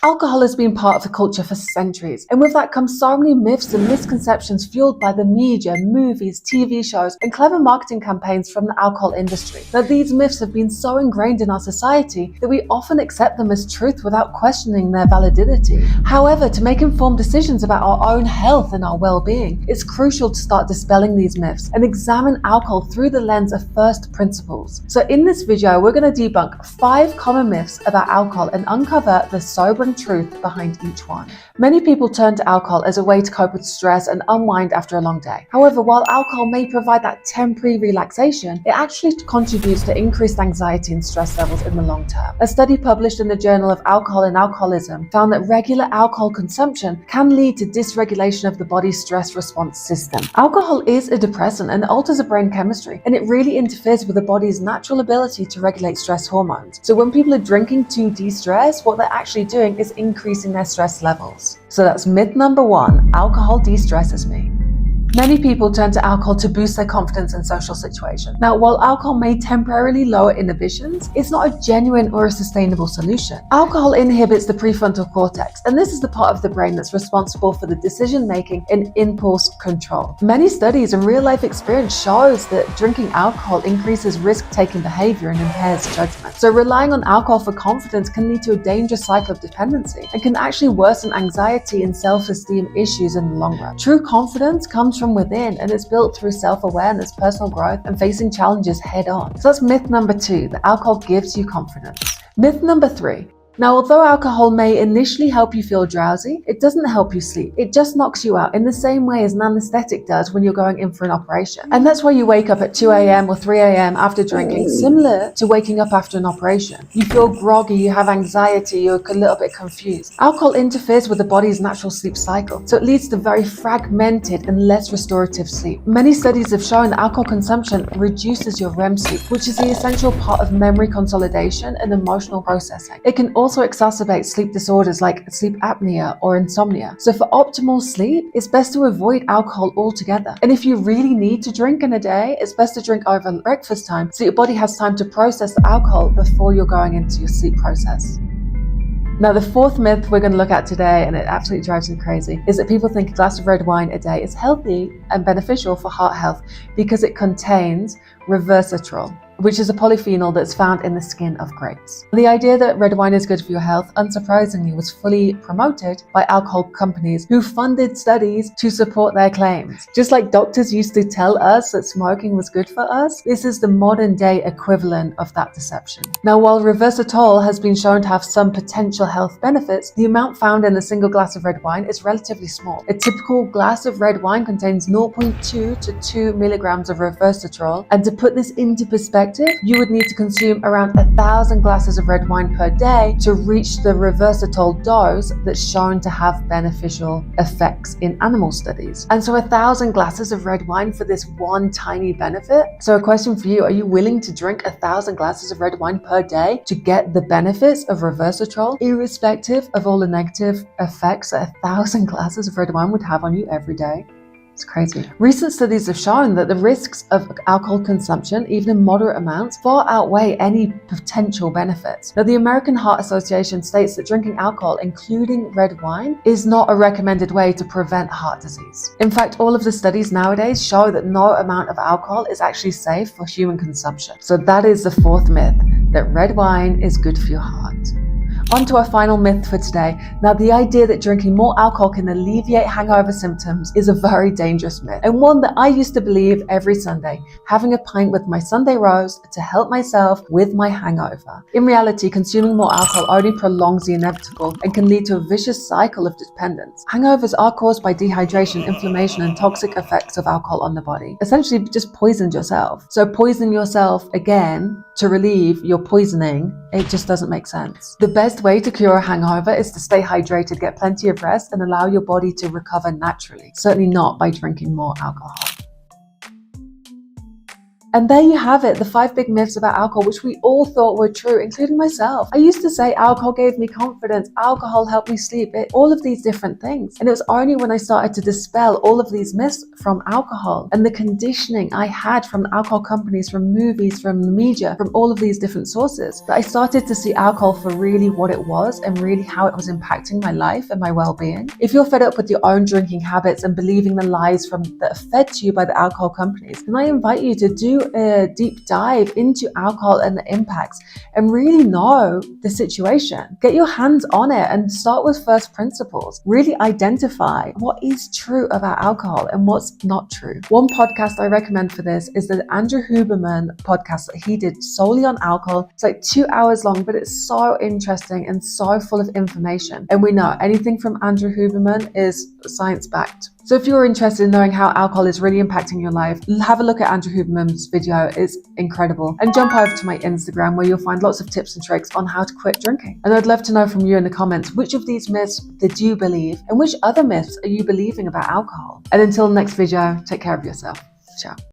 Alcohol has been part of the culture for centuries, and with that comes so many myths and misconceptions fueled by the media, movies, TV shows, and clever marketing campaigns from the alcohol industry. Now, these myths have been so ingrained in our society that we often accept them as truth without questioning their validity. However, to make informed decisions about our own health and our well-being, it's crucial to start dispelling these myths and examine alcohol through the lens of first principles. So in this video, we're going to debunk 5 common myths about alcohol and uncover the sobering truth behind each one. Many people turn to alcohol as a way to cope with stress and unwind after a long day. However, while alcohol may provide that temporary relaxation, it actually contributes to increased anxiety and stress levels in the long term. A study published in the Journal of Alcohol and Alcoholism found that regular alcohol consumption can lead to dysregulation of the body's stress response system. Alcohol is a depressant and alters the brain chemistry, and it really interferes with the body's natural ability to regulate stress hormones. So when people are drinking to de-stress, what they're actually doing is increasing their stress levels. So that's myth number 1, alcohol de-stresses me. Many people turn to alcohol to boost their confidence in social situations. Now, while alcohol may temporarily lower inhibitions, it's not a genuine or a sustainable solution. Alcohol inhibits the prefrontal cortex, and this is the part of the brain that's responsible for the decision-making and impulse control. Many studies and real-life experience shows that drinking alcohol increases risk-taking behavior and impairs judgment. So relying on alcohol for confidence can lead to a dangerous cycle of dependency and can actually worsen anxiety and self-esteem issues in the long run. True confidence comes from within, and it's built through self-awareness, personal growth, and facing challenges head-on. So that's myth number 2, that alcohol gives you confidence. Myth number 3. Now, although alcohol may initially help you feel drowsy, it doesn't help you sleep. It just knocks you out in the same way as an anesthetic does when you're going in for an operation. And that's why you wake up at 2 a.m. or 3 a.m. after drinking, similar to waking up after an operation. You feel groggy, you have anxiety, you're a little bit confused. Alcohol interferes with the body's natural sleep cycle, so it leads to very fragmented and less restorative sleep. Many studies have shown that alcohol consumption reduces your REM sleep, which is the essential part of memory consolidation and emotional processing. It can also exacerbate sleep disorders like sleep apnea or insomnia. So for optimal sleep, it's best to avoid alcohol altogether. And if you really need to drink in a day, it's best to drink over breakfast time so your body has time to process the alcohol before you're going into your sleep process. Now, the 4th myth we're going to look at today, and it absolutely drives me crazy, is that people think a glass of red wine a day is healthy and beneficial for heart health because it contains resveratrol, which is a polyphenol that's found in the skin of grapes. The idea that red wine is good for your health, unsurprisingly, was fully promoted by alcohol companies who funded studies to support their claims. Just like doctors used to tell us that smoking was good for us, this is the modern day equivalent of that deception. Now, while resveratrol has been shown to have some potential health benefits, the amount found in a single glass of red wine is relatively small. A typical glass of red wine contains 0.2 to 2 milligrams of resveratrol, and to put this into perspective, you would need to consume around 1,000 glasses of red wine per day to reach the resveratrol dose that's shown to have beneficial effects in animal studies. And so 1,000 glasses of red wine for this one tiny benefit? So a question for you, are you willing to drink 1,000 glasses of red wine per day to get the benefits of resveratrol, irrespective of all the negative effects that 1,000 glasses of red wine would have on you every day? It's crazy. Recent studies have shown that the risks of alcohol consumption, even in moderate amounts, far outweigh any potential benefits. Now, the American Heart Association states that drinking alcohol, including red wine, is not a recommended way to prevent heart disease. In fact, all of the studies nowadays show that no amount of alcohol is actually safe for human consumption. So that is the 4th myth, that red wine is good for your heart. On to our final myth for today. Now, the idea that drinking more alcohol can alleviate hangover symptoms is a very dangerous myth, and one that I used to believe every Sunday, having a pint with my Sunday roast to help myself with my hangover. In reality, consuming more alcohol only prolongs the inevitable and can lead to a vicious cycle of dependence. Hangovers are caused by dehydration, inflammation, and toxic effects of alcohol on the body. Essentially, just poisoned yourself. So poison yourself again to relieve your poisoning, it just doesn't make sense. The best way to cure a hangover is to stay hydrated, get plenty of rest, and allow your body to recover naturally. Certainly not by drinking more alcohol. And there you have it, the 5 big myths about alcohol, which we all thought were true, including myself. I used to say alcohol gave me confidence, alcohol helped me sleep, all of these different things. And it was only when I started to dispel all of these myths from alcohol and the conditioning I had from alcohol companies, from movies, from the media, from all of these different sources, that I started to see alcohol for really what it was and really how it was impacting my life and my well-being. If you're fed up with your own drinking habits and believing the lies that are fed to you by the alcohol companies, then I invite you to do a deep dive into alcohol and the impacts and really know the situation. Get your hands on it and start with first principles. Really identify what is true about alcohol and what's not true. One podcast I recommend for this is the Andrew Huberman podcast that he did solely on alcohol. It's like 2 hours long, but it's so interesting and so full of information. And we know anything from Andrew Huberman is science-backed. So if you're interested in knowing how alcohol is really impacting your life, have a look at Andrew Huberman's video. It's incredible. And jump over to my Instagram where you'll find lots of tips and tricks on how to quit drinking. And I'd love to know from you in the comments, which of these myths did you believe and which other myths are you believing about alcohol? And until the next video, take care of yourself. Ciao.